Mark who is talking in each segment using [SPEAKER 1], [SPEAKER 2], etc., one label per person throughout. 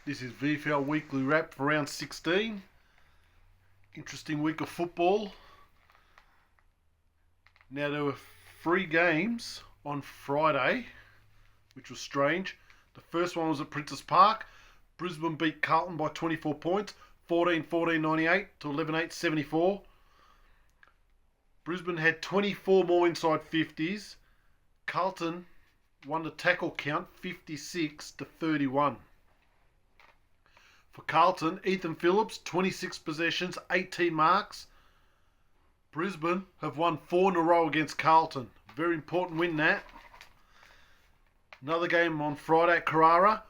[SPEAKER 1] This is VFL Weekly Wrap for round 16. Interesting week of football. Now, there were 3 games on Friday, which was strange. The first one was at Princes Park. Brisbane beat Carlton by 24 points, 14-14-98 to 11-8-74. Brisbane had 24 more inside 50s. Carlton won the tackle count 56-31. For Carlton, Ethan Phillips, 26 possessions, 18 marks. Brisbane have won 4 in a row against Carlton. Very important win, that. Another game on Friday at Carrara,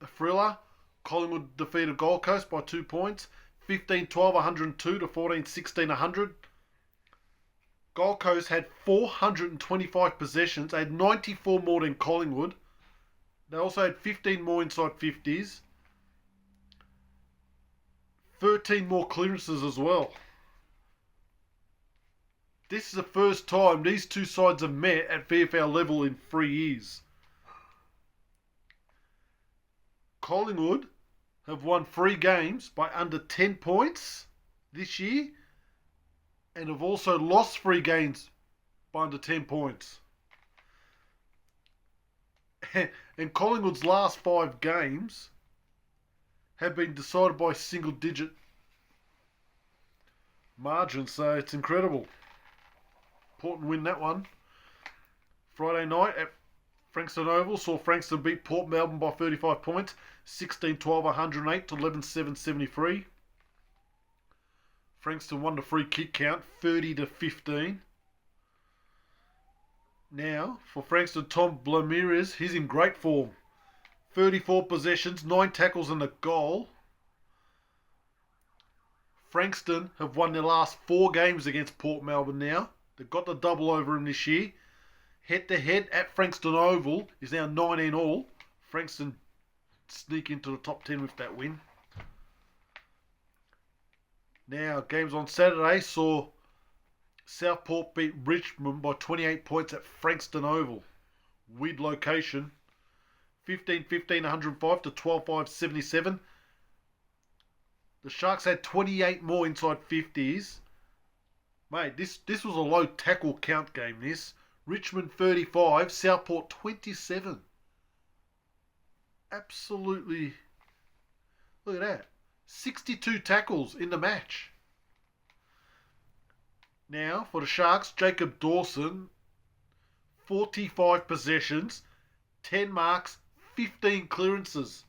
[SPEAKER 1] a thriller. Collingwood defeated Gold Coast by 2 points, 15-12, 102 to 14-16, 100. Gold Coast had 425 possessions. They had 94 more than Collingwood. They also had 15 more inside 50s. 13 more clearances as well. This is the first time these two sides have met at VFL level in 3 years. Collingwood have won 3 games by under 10 points this year and have also lost 3 games by under 10 points. And Collingwood's last 5 games have been decided by single-digit margins, so it's incredible. Important win, that one. Friday night at Frankston Oval saw Frankston beat Port Melbourne by 35 points, 16-12, 108 to 11-7-73. Frankston won the free kick count, 30-15. Now, for Frankston, Tom Blamirez, he's in great form. 34 possessions, 9 tackles and a goal. Frankston have won their last 4 games against Port Melbourne now. They've got the double over him this year. Head-to-head at Frankston Oval is now 19 all. Frankston sneak into the top 10 with that win. Now, games on Saturday saw Southport beat Richmond by 28 points at Frankston Oval. Weird location. 15-15, 105 to 12-5, 77. The Sharks had 28 more inside 50s. Mate, this was a low tackle count game, this. Richmond 35, Southport 27. Absolutely. Look at that. 62 tackles in the match. Now, for the Sharks, Jacob Dawson, 45 possessions, 10 marks, 15 clearances.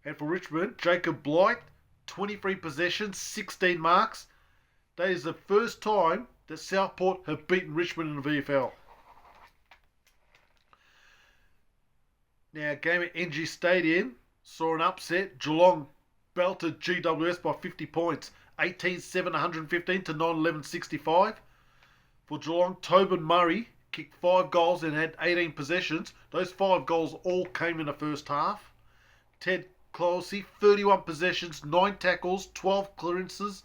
[SPEAKER 1] And for Richmond, Jacob Blight, 23 possessions, 16 marks. That is the first time that Southport have beaten Richmond in the VFL. Now, game at NG Stadium saw an upset. Geelong belted GWS by 50 points, 18-7, 115 to 9-11, 65. For Geelong, Tobin Murray kicked 5 goals and had 18 possessions. Those 5 goals all came in the first half. Ted Closey, 31 possessions, 9 tackles, 12 clearances,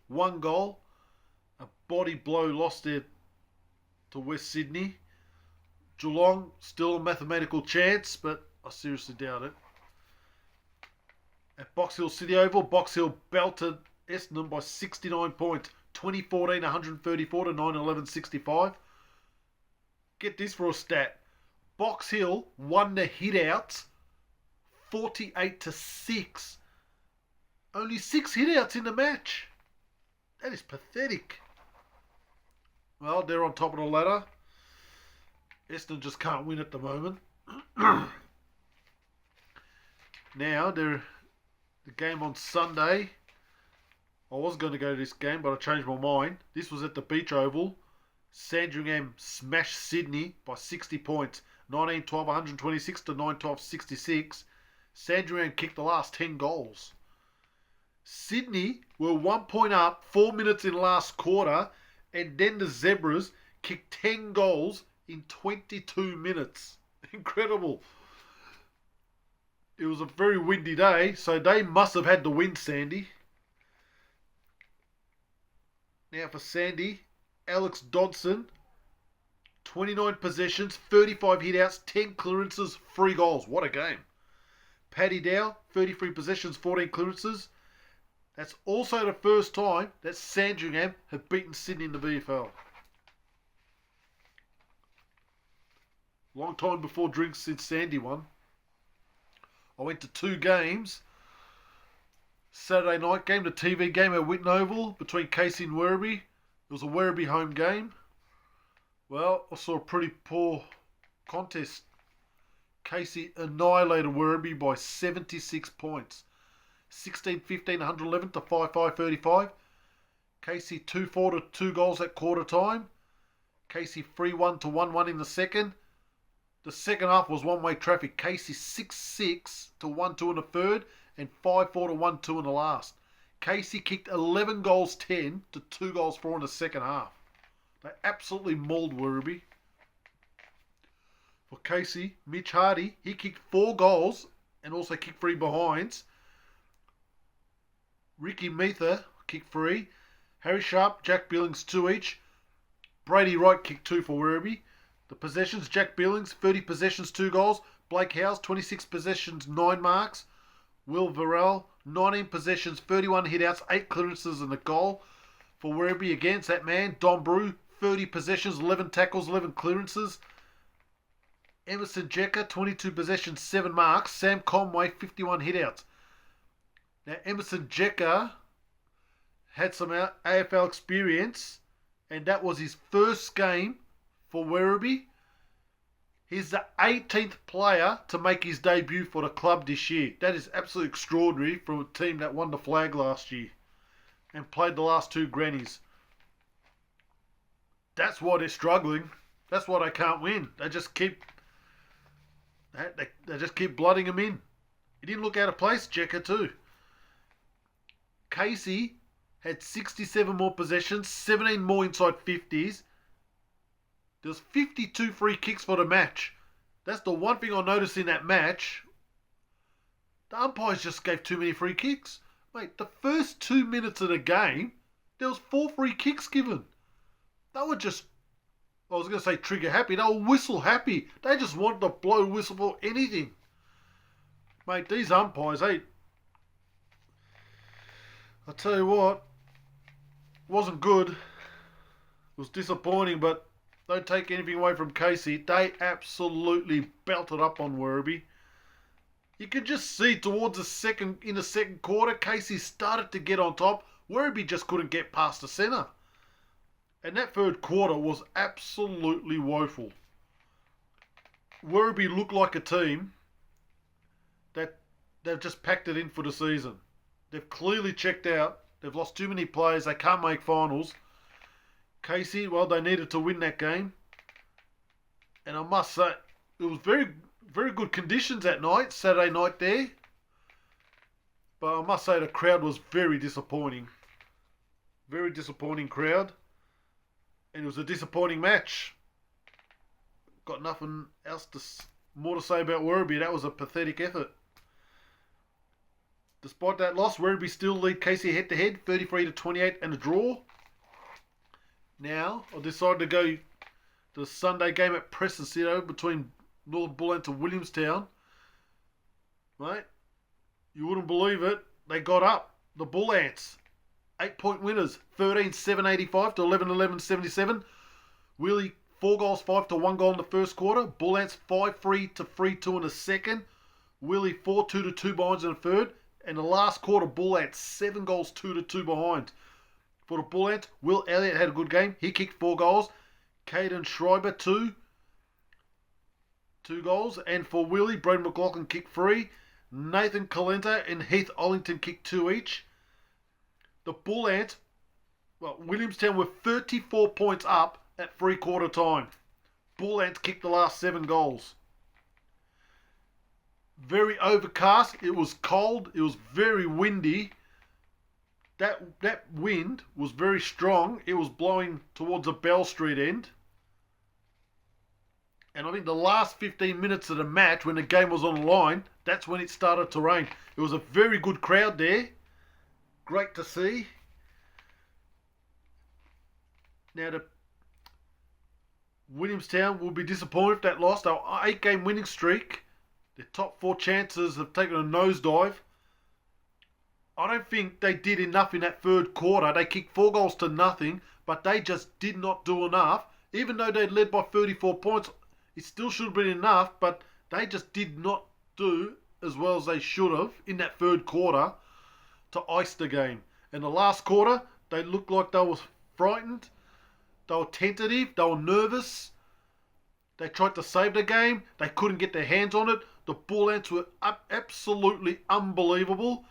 [SPEAKER 1] 1 goal. A body blow lost there to West Sydney. Geelong, still a mathematical chance, but I seriously doubt it. At Box Hill City Oval, Box Hill belted Essendon by 69 points, 2014, 134 to 9-11, 65. Get this for a stat. Box Hill won the hitouts 48-6. Only 6 hitouts in the match. That is pathetic. Well, they're on top of the ladder. Essendon just can't win at the moment. Now, the game on Sunday. I was going to go to this game, but I changed my mind. This was at the Beach Oval. Sandringham smashed Sydney by 60 points. 19-12, 126 to 9-12, 66. Sandringham kicked the last 10 goals. Sydney were 1 point up, 4 minutes in the last quarter, and then the Zebras kicked 10 goals in 22 minutes. Incredible. It was a very windy day, so they must have had the win, Sandy. Now for Sandy, Alex Dodson, 29 possessions, 35 hitouts, 10 clearances, 3 goals. What a game. Paddy Dow, 33 possessions, 14 clearances. That's also the first time that Sandringham have beaten Sydney in the VFL. Long time before drinks since Sandy won. I went to 2 games. Saturday night game, the TV game at Whitten Oval between Casey and Werribee. It was a Werribee home game. Well, I saw a pretty poor contest. Casey annihilated Werribee by 76 points. 16-15, 111 to 5-5, 35. Casey 2-4 to 2 goals at quarter time. Casey 3-1 to 1-1 in the second. The second half was one-way traffic. Casey 6-6 to 1-2 in the third and 5-4 to 1-2 in the last. Casey kicked 11 goals 10 to 2 goals 4 in the second half. They absolutely mauled Werribee. For Casey, Mitch Hardy, he kicked 4 goals and also kicked 3 behinds. Ricky Meether kicked 3. Harry Sharp, Jack Billings 2 each. Brady Wright kicked 2 for Werribee. The possessions, Jack Billings, 30 possessions, 2 goals. Blake Howes, 26 possessions, 9 marks. Will Varell, 19 possessions, 31 hitouts, 8 clearances and a goal. For Werribee against that man, Don Brew, 30 possessions, 11 tackles, 11 clearances. Emerson Jecker, 22 possessions, 7 marks. Sam Conway, 51 hitouts. Now, Emerson Jecker had some AFL experience, and that was his first game for Werribee. He's the 18th player to make his debut for the club this year. That is absolutely extraordinary from a team that won the flag last year and played the last 2 grannies. That's why they're struggling. That's why they can't win. They just keep blooding him in. He didn't look out of place, Jecker too. Casey had 67 more possessions, 17 more inside 50s. There's 52 free kicks for the match. That's the one thing I noticed in that match. The umpires just gave too many free kicks. Mate, the first 2 minutes of the game, there was 4 free kicks given. They were just, I was going to say trigger happy. They were whistle happy. They just wanted to blow whistle for anything. Mate, these umpires, I'll tell you what, it wasn't good. It was disappointing, but don't take anything away from Casey. They absolutely belted up on Werribee. You could just see towards in the second quarter, Casey started to get on top. Werribee just couldn't get past the centre. And that third quarter was absolutely woeful. Werribee looked like a team that they've just packed it in for the season. They've clearly checked out. They've lost too many players. They can't make finals. Casey, well, they needed to win that game. And I must say, it was very, very good conditions that night, Saturday night there. But I must say the crowd was very disappointing. Very disappointing crowd. And it was a disappointing match. Got nothing else more to say about Werribee. That was a pathetic effort. Despite that loss, Werribee still lead Casey head-to-head, 33-28 and a draw. Now, I decided to go to the Sunday game at Preston City between Northern Bullants and Williamstown. Mate, you wouldn't believe it. They got up. The Bullants, 8-point winners, 13-7-85 to 11-11-77. Willie, 4 goals, 5 to 1 goal in the first quarter. Bullants, 5-3 to 3-2 in the second. Willie, 4-2 to 2 behinds in the third. And the last quarter, Bullants, 7 goals, 2 to 2 behind. For the Bullants, Will Elliott had a good game. He kicked 4 goals. Caden Schreiber, 2 goals. And for Willie, Braden McLaughlin kicked 3. Nathan Calenta and Heath Ollington kicked 2 each. The Bullants, well, Williamstown were 34 points up at 3-quarter time. Bullants kicked the last 7 goals. Very overcast. It was cold. It was very windy. That wind was very strong. It was blowing towards the Bell Street end. And I think the last 15 minutes of the match, when the game was on the line, that's when it started to rain. It was a very good crowd there. Great to see. Now, the Williamstown will be disappointed if that lost. They were 8-game winning streak. Their top 4 chances have taken a nosedive. I don't think they did enough in that third quarter. They kicked 4 goals to nothing, but they just did not do enough. Even though they led by 34 points, it still should have been enough, but they just did not do as well as they should have in that third quarter to ice the game. In the last quarter, they looked like they were frightened. They were tentative. They were nervous. They tried to save the game. They couldn't get their hands on it. The Bull Ants were absolutely unbelievable.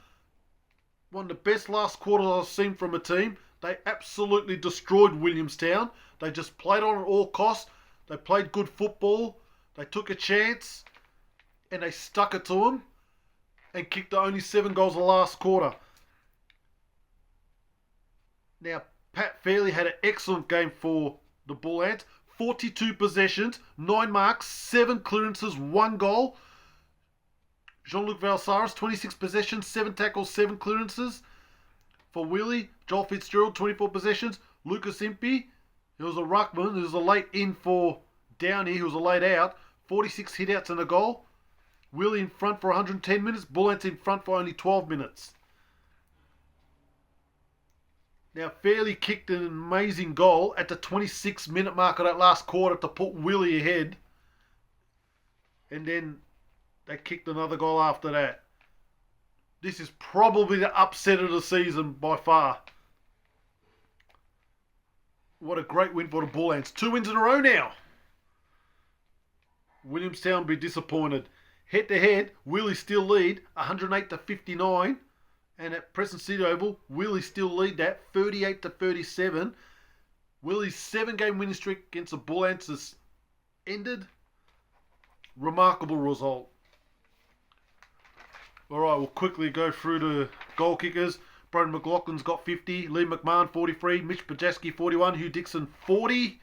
[SPEAKER 1] One of the best last quarters I've seen from a team. They absolutely destroyed Williamstown. They just played on at all costs. They played good football. They took a chance. And they stuck it to them. And kicked only 7 goals the last quarter. Now, Pat Fairley had an excellent game for the Bull Ants. 42 possessions, 9 marks, 7 clearances, 1 goal. Jean-Luc Valsaris, 26 possessions, 7 tackles, 7 clearances. For Willie, Joel Fitzgerald, 24 possessions. Lucas Impey, he was a ruckman. He was a late in for Downey, who was a late out. 46 hitouts and a goal. Willie in front for 110 minutes. Bull Ants in front for only 12 minutes. Now, Fairley kicked an amazing goal at the 26-minute mark of that last quarter to put Willie ahead. And then they kicked another goal after that. This is probably the upset of the season by far. What a great win for the Bull Ants. 2 wins in a row now. Williamstown will be disappointed. Head-to-head, Willie still lead 108-59. And at Preston City Oval, Willie still lead that 38-37. Willie's 7-game winning streak against the Bull Ants has ended. Remarkable result. Alright, we'll quickly go through the goal kickers. Broden McLaughlin's got 50. Lee McMahon 43. Mitch Pajaski 41. Hugh Dixon 40.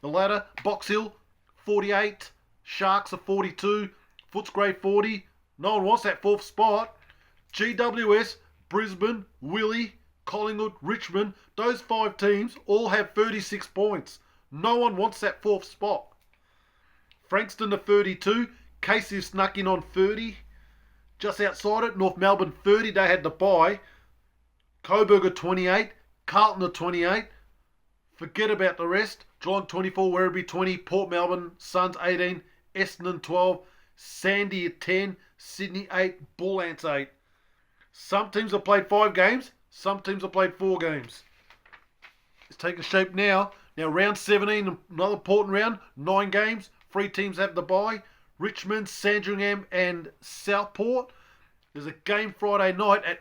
[SPEAKER 1] The latter, Box Hill 48. Sharks are 42. Footscray 40. No one wants that 4th spot. GWS, Brisbane, Willie, Collingwood, Richmond, those 5 teams all have 36 points. No one wants that 4th spot. Frankston to 32. Casey snuck in on 30. Just outside it, North Melbourne 30. They had the bye. Coburg at 28. Carlton at 28. Forget about the rest. Geelong 24. Werribee 20. Port Melbourne Suns 18. Essendon 12. Sandy at 10. Sydney 8. Bull Ants 8. Some teams have played 5 games. Some teams have played 4 games. It's taking shape now. Now round 17, another important round. 9 games. 3 teams have the bye. Richmond, Sandringham and Southport. There's a game Friday night at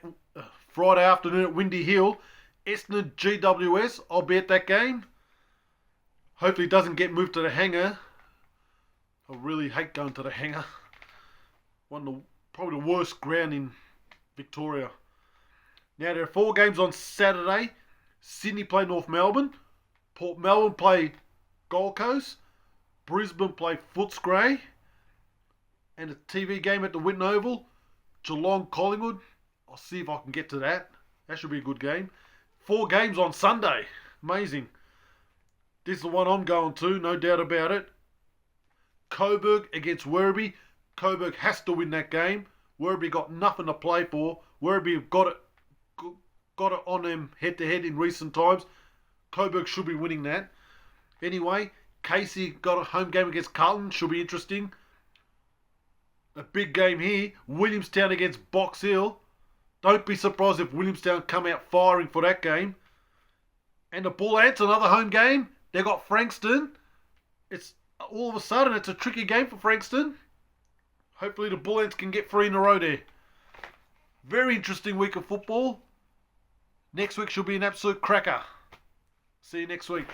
[SPEAKER 1] Friday afternoon at Windy Hill. Essendon GWS. I'll be at that game. Hopefully it doesn't get moved to the hangar. I really hate going to the hangar. Probably the worst ground in Victoria. Now there are 4 games on Saturday. Sydney play North Melbourne. Port Melbourne play Gold Coast. Brisbane play Footscray. And a TV game at the Whitten Oval. Geelong Collingwood. I'll see if I can get to that. That should be a good game. 4 games on Sunday. Amazing. This is the one I'm going to, no doubt about it. Coburg against Werribee. Coburg has to win that game. Werribee got nothing to play for. Werribee got it on them head-to-head in recent times. Coburg should be winning that. Anyway, Casey got a home game against Carlton. Should be interesting. A big game here. Williamstown against Box Hill. Don't be surprised if Williamstown come out firing for that game. And the Bull Ants, another home game. They got Frankston. It's all of a sudden, it's a tricky game for Frankston. Hopefully the Bull Ants can get 3 in a row there. Very interesting week of football. Next week should be an absolute cracker. See you next week.